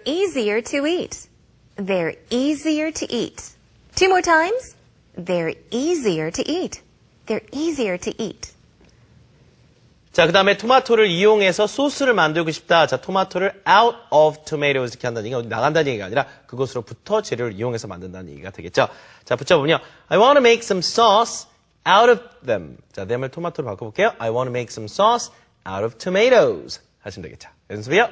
easier to eat. They're easier to eat. Two more times. They're easier to eat. They're easier to eat. 자, 그 다음에 토마토를 이용해서 소스를 만들고 싶다. 자, 토마토를 out of tomatoes 이렇게 한다는 얘기가 나간다는 얘기가 아니라 그것으로부터 재료를 이용해서 만든다는 얘기가 되겠죠. 자, 붙여보면요. I want to make some sauce out of them. 자, them을 토마토로 바꿔볼게요. I want to make some sauce out of tomatoes. 하시면 되겠죠. 연습이요.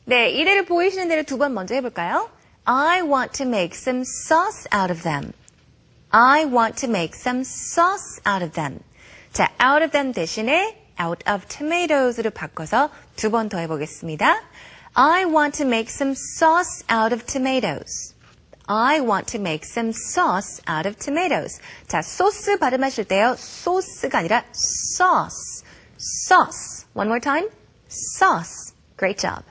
네, 이대로 보이시는 대로 두 번 먼저 해볼까요? I want to make some sauce out of them. I want to make some sauce out of them. 자, out of them 대신에 out of tomatos로 바꿔서 두 번 더 해보겠습니다. I want to make some sauce out of tomatoes. I want to make some sauce out of tomatoes. 자, 소스 발음하실 때요. 소스가 아니라 sauce. Sauce. One more time. Sauce. Great job.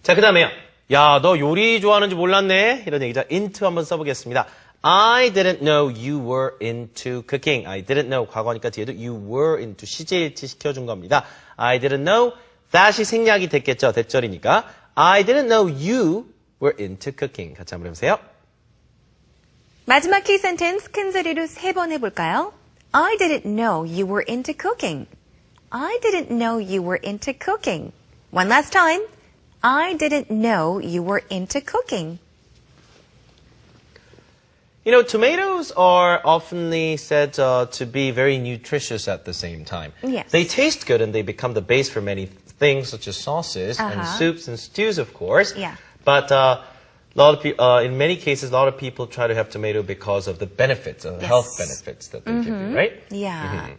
자, 그 다음에요. 야, 너 요리 좋아하는지 몰랐네. 이런 얘기죠. into 한번 써보겠습니다. I didn't know you were into cooking. I didn't know. 과거니까 뒤에도 you were into 시제일치 시켜준 겁니다. I didn't know. that이 생략이 됐겠죠. 대절이니까. I didn't know you were into cooking. 같이 한번 해보세요. 마지막 키 센텐스 큰 소리로 세 번 해볼까요? I didn't know you were into cooking. I didn't know you were into cooking. One last time. I didn't know you were into cooking. You know, tomatoes are often said to be very nutritious at the same time. Yes. They taste good and they become the base for many things such as sauces and soups and stews, of course. Yeah. But in many cases, a lot of people try to have tomato because of the benefits, the health benefits that they give you, right? Yeah.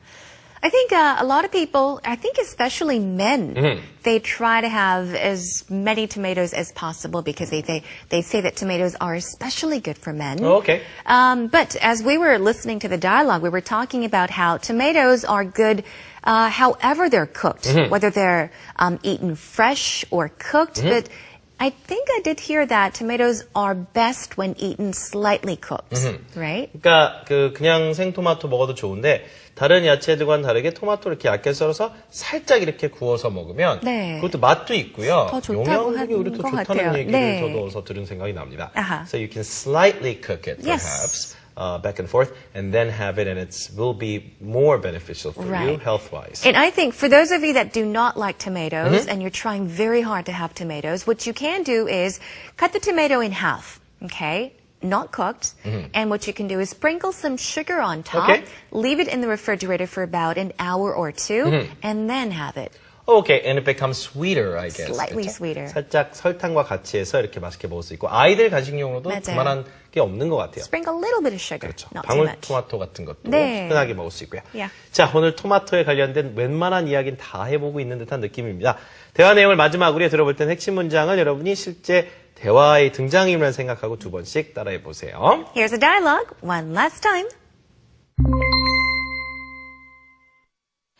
I think a lot of people, I think especially men, they try to have as many tomatoes as possible because they say that tomatoes are especially good for men. Oh, okay. But as we were listening to the dialogue, we were talking about how tomatoes are good however they're cooked, whether they're eaten fresh or cooked. But I think I did hear that tomatoes are best when eaten slightly cooked, right? 그러니까 그냥 생토마토 먹어도 좋은데 다른 야채들과는 다르게 토마토를 이렇게 얇게 썰어서 살짝 이렇게 구워서 먹으면 네. 그것도 맛도 있고요. 더 좋다고 영양분이 오히려 더 것 좋다는 같아요. 얘기를 네. 저도 어디서 들은 생각이 납니다. 아하. So you can slightly cook it Yes. perhaps back and forth and then have it and it will be more beneficial for you Right. health-wise. And I think for those of you that do not like tomatoes and you're trying very hard to have tomatoes, what you can do is cut the tomato in half, okay? Not cooked. And what you can do is sprinkle some sugar on top, Okay. leave it in the refrigerator for about an hour or two, and then have it. Okay, and it becomes sweeter, I guess. Slightly 그렇죠? sweeter. 살짝 설탕과 같이 해서 이렇게 맛있게 먹을 수 있고 아이들 간식용으로도 맞아요. 그만한 게 없는 것 같아요. Sprinkle a little bit of sugar, 그렇죠. not too much. 방울토마토 같은 것도 네. 흔하게 먹을 수 있고요. Yeah. 자, 오늘 토마토에 관련된 웬만한 이야기는 다 해보고 있는 듯한 느낌입니다. 대화 내용을 마지막으로 들어볼 땐 핵심 문장을 여러분이 실제 대화의 등장인물을 생각하고 두 번씩 따라해 보세요. Here's a dialogue one last time.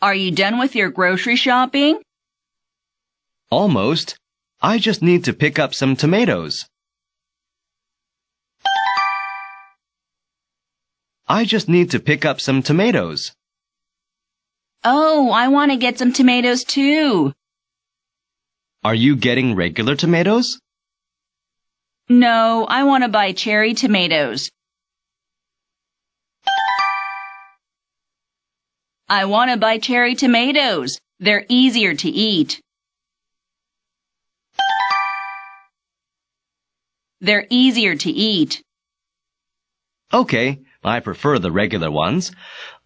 Are you done with your grocery shopping? Almost. I just need to pick up some tomatoes. I just need to pick up some tomatoes. Oh, I want to get some tomatoes too. Are you getting regular tomatoes? No, I want to buy cherry tomatoes. I want to buy cherry tomatoes. They're easier to eat. They're easier to eat. Okay, I prefer the regular ones.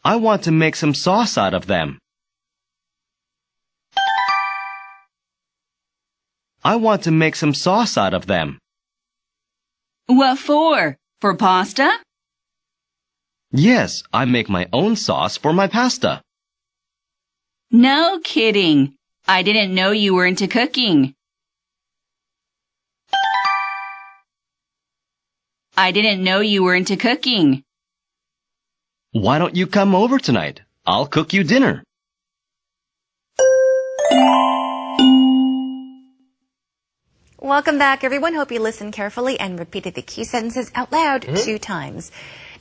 I want to make some sauce out of them. I want to make some sauce out of them. What for? For pasta? Yes, I make my own sauce for my pasta. No kidding. I didn't know you were into cooking. I didn't know you were into cooking. Why don't you come over tonight? I'll cook you dinner. Welcome back, everyone. Hope you listened carefully and repeated the key sentences out loud 2 times.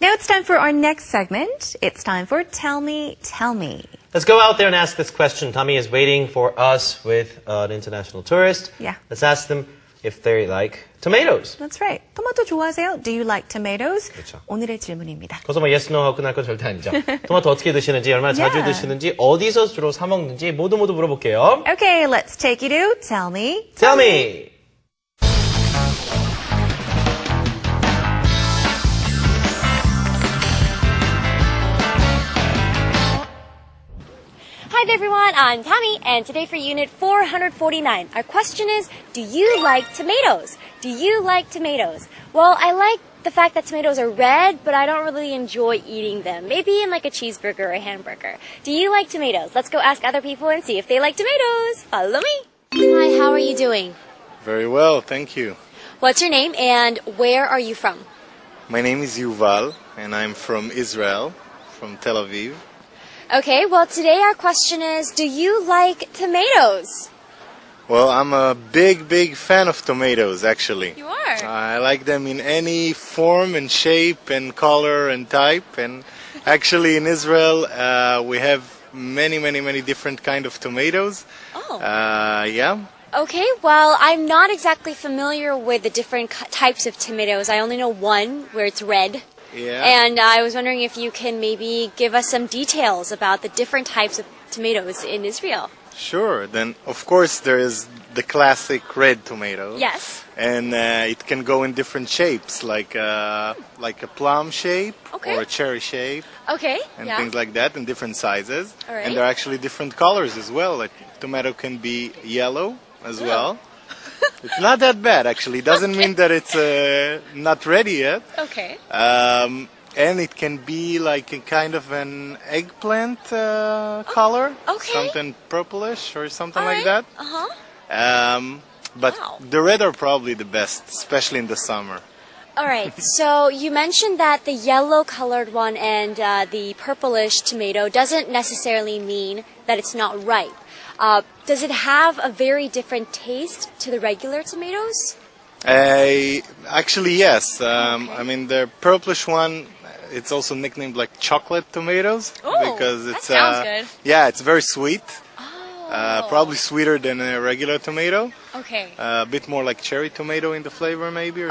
Now it's time for our next segment. It's time for Tell Me, Tell Me. Let's go out there and ask this question. Tommy is waiting for us with an international tourist. Yeah. Let's ask them if they like tomatoes. That's right. 토마토 좋아하세요? Do you like tomatoes? 그렇죠. 오늘의 질문입니다. 거기서 뭐 yes, no 하고 끝날 건 절대 아니죠. 토마토 어떻게 드시는지, 얼마나 자주 Yeah. 드시는지, 어디서 주로 사 먹는지 모두 물어볼게요. Okay, let's take you to Tell Me. Tell me. Hi there everyone, I'm Tammy, and today for Unit 449, our question is, do you like tomatoes? Do you like tomatoes? Well, I like the fact that tomatoes are red, but I don't really enjoy eating them. Maybe in like a cheeseburger or a hamburger. Do you like tomatoes? Let's go ask other people and see if they like tomatoes. Follow me. Hi, how are you doing? Very well, thank you. What's your name and where are you from? My name is Yuval, and I'm from Israel, from Tel Aviv. Okay, well today our question is, do you like tomatoes? Well, I'm a big fan of tomatoes, actually. You are? I like them in any form and shape and color and type. And actually in Israel, we have many different kind of tomatoes. Oh. Yeah. Okay, well, I'm not exactly familiar with the different types of tomatoes. I only know one where it's red. Yeah. And I was wondering if you can maybe give us some details about the different types of tomatoes in Israel. Sure. Then, of course, there is the classic red tomato. Yes. And it can go in different shapes, like a plum shape Okay. or a cherry shape. Okay, And yeah. things like that in different sizes. All right. And there are actually different colors as well. Like tomato can be yellow as well. It's not that bad, actually. It doesn't mean that it's not ready yet. Okay. And it can be like a kind of an eggplant color. okay. Something purplish or something All like right. that. Uh-huh. But Wow. the red are probably the best, especially in the summer. All right, so you mentioned that the yellow colored one and the purplish tomato doesn't necessarily mean that it's not ripe. Does it have a very different taste to the regular tomatoes? Actually, yes. I mean, the purplish one, it's also nicknamed like chocolate tomatoes. Oh, because that it's, sounds good. Yeah, it's very sweet. Oh. Probably sweeter than a regular tomato. Okay. A bit more like cherry tomato in the flavor, maybe. Or